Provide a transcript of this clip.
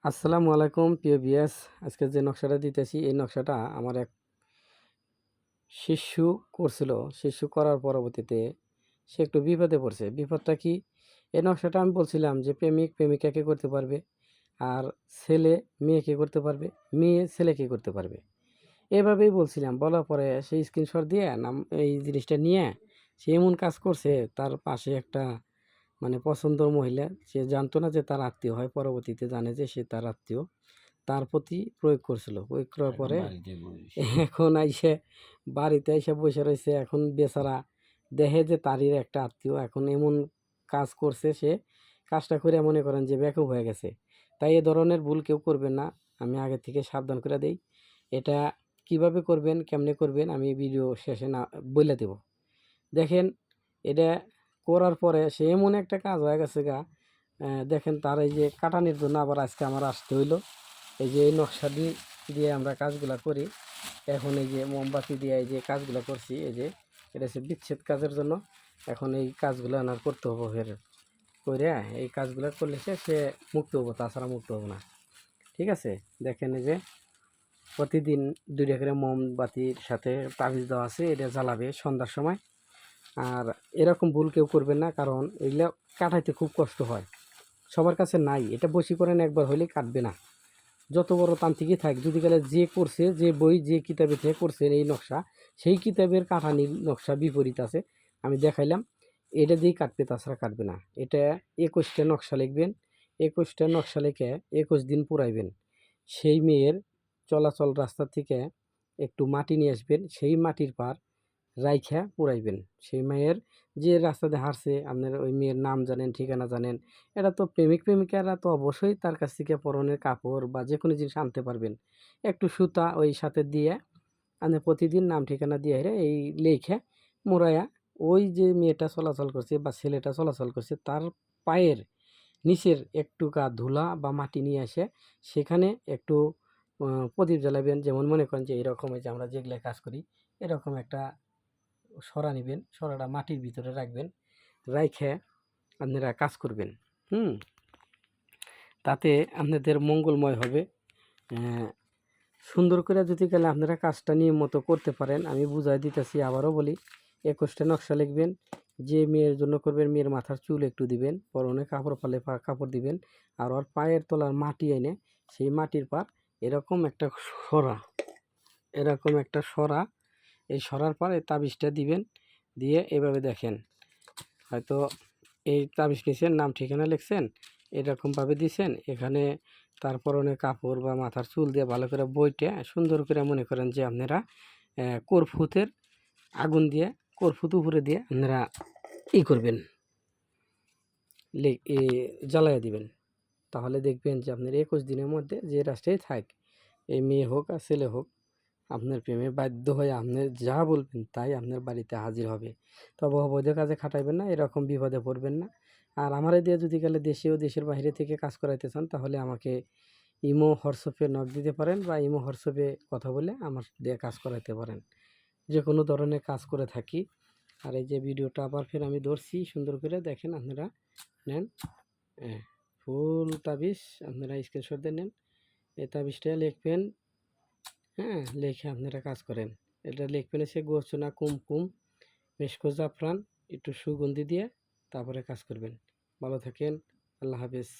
আসসালামু আলাইকুম প্রিয় ভিউয়ার্স। আজকে যে নকশাটা দিতেছি এই নকশাটা আমার এক শিশু করছিল। শিশু করার পরবর্তীতে সে একটু বিপদে পড়ছে। বিপদটা কি? এই নকশাটা আমি বলছিলাম যে প্রেমিক প্রেমিকাকে করতে পারবে, আর ছেলে মেয়েকে করতে পারবে, মেয়ে ছেলেকে করতে পারবে। এভাবেই বলছিলাম। বলার পরে সে স্ক্রিনশট দিয়ে এই জিনিসটা নিয়ে সে এমন কাজ করছে। তার পাশে একটা পছন্দর মহিলা, সে জানতো না যে তার আত্মীয় হয়, পরবর্তীতে জানে যে সে তার আত্মীয়। তার প্রতি প্রয়োগ করছিল। প্রয়োগ করার পরে এখন আইসে বাড়িতে আইসা বসে রয়েছে। এখন বেচারা দেখে যে তারই একটা আত্মীয়। এখন এমন কাজ করছে সে। কাজটা করে মনে করেন যে ব্যাকুব হয়ে গেছে। তাই এ ধরনের ভুল কেউ করবেন না। আমি আগে থেকে সাবধান করে দেই। এটা কিভাবে করবেন, কেমনে করবেন আমি ভিডিও শেষে না বলে দেব। দেখেন, এটা করার পরে সে এমন একটা কাজ হয়ে গেছে গা। দেখেন, তার এই যে কাটানির জন্য আবার আজকে আমার আসতে হইলো। এই যে এই নকশা দিয়ে আমরা কাজগুলা করি। এখন এই যে মোমবাতি দিয়ে এই যে কাজগুলো করছি, এই যে এটা হচ্ছে বিচ্ছেদ কাজের জন্য। এখন এই কাজগুলো আনার করতে হবো ফের করে। এই কাজগুলো করলে সে মুক্ত হবো, তাছাড়া মুক্ত হবো না। ঠিক আছে? দেখেন, এই যে প্রতিদিন 2টা করে মোমবাতির সাথে তাবিজ দেওয়া আছে, এটা জ্বালাবে সন্ধ্যার সময়। আর এরকম ভুল কেউ করবেন না, কারণ এগুলো কাটাইতে খুব কষ্ট হয়। সবার কাছে নাই। এটা বশীকরণ একবার হইলে কাটবে না। যত বড় তান্ত্রিকই থাক, যদি গেলে যে করছে, যে বই যে কিতাবে থেকে করছেন এই নকশা, সেই কিতাবের কাটানির নকশা বিপরীত আছে। আমি দেখাইলাম, এটা দিয়েই কাটবে, তাছাড়া কাটবে না। এটা 21টা নকশা লিখবেন। 21টা নকশা লিখে 21 দিন পুরাইবেন। সেই মেয়ের চলাচল রাস্তা থেকে একটু মাটি নিয়ে আসবেন, সেই মাটির পার রাইখা পুরাইবেন। সেই মেয়ের যে রাস্তাতে হাঁটছে, আপনার ওই মেয়ের নাম জানেন, ঠিকানা জানেন। এটা তো প্রেমিক প্রেমিকারা তো অবশ্যই তার কাছ থেকে পরনের কাপড় বা যে কোনো জিনিস আনতে পারবেন। একটু সুতা ওই সাথে দিয়ে আপনি প্রতিদিন নাম ঠিকানা দিয়ে হেরে এই লেখে মোড়ায়া, ওই যে মেয়েটা চলাচল করছে বা ছেলেটা চলাচল করছে তার পায়ের নিচের একটু ধুলা বা মাটি নিয়ে আসে, সেখানে একটু প্রদীপ জ্বালাবেন। যেমন মনে করেন যে এরকম, যে আমরা যেগুলো কাজ করি, এরকম একটা সরা নেবেন। সরাটা মাটির ভিতরে রাখবেন। রাইখে আপনারা কাজ করবেন। হুম তাতে আপনাদের মঙ্গলময় হবে। সুন্দর করে যদি গেলে আপনারা কাজটা নিয়ম মতো করতে পারেন। আমি বুঝাই দিতেছি, আবারও বলি। 21টা নকশা লিখবেন। যে মেয়ের জন্য করবেন, মেয়ের মাথার চুল একটু দিবেন, পরনে কাপড় পালে কাপড় দিবেন। আর ওর পায়ের তলার মাটি এনে সেই মাটির পার এরকম একটা সরা, এরকম একটা সরা, এই সরার পর এই তাবিজটা দিবেন। দিয়ে এভাবে দেখেন, হয়তো এই তাবিজ নিছেন, নাম ঠিকানা লিখছেন, এরকমভাবে দিছেন। এখানে তার পরনে কাপড় বা মাথার চুল দিয়ে ভালো করে বইটে সুন্দর করে মনে করেন যে আপনারা কর্পূরের আগুন দিয়ে, কর্পূর উপরে দিয়ে আপনারা করবেন, জ্বালাইয়া দিবেন। তাহলে দেখবেন যে আপনার 21 দিনের মধ্যে যে রাষ্ট্রেই থাক, এই মেয়ে হোক আর ছেলে হোক, আপনার প্রেমে বাধ্য হয়ে আপনি যা বলবেন তাই আপনার বাড়িতে হাজির হবে। তবে অবৈধ কাজে খাটাইবেন না, এরকম বিপদে পড়বেন না। আর আমার দিয়ে যদি গেলে দেশে ও দেশের বাইরে থেকে কাজ করাইতে চান, তাহলে আমাকে ইমো হোয়াটসঅ্যাপে নক দিতে পারেন, বা ইমো হোয়াটসঅ্যাপে কথা বলে আমার দিয়ে কাজ করাইতে পারেন। যে কোনো ধরনের কাজ করে থাকি। আর এই যে ভিডিওটা আবার ফের আমি ধরছি, সুন্দর করে দেখেন, আপনারা নেন। হ্যাঁ, ফুল তাবিজ আপনারা স্ক্রিনশট দিয়ে নেন। এই তাবিজটা লিখবেন। হ্যাঁ, লিখে আপনারা কাজ করেন। এটা লিখবেন হচ্ছে গোচনা কুমকুম মেশকো জাফরান, একটু সুগন্ধি দিয়ে তারপরে কাজ করবেন। ভালো থাকেন। আল্লাহ হাফেজ।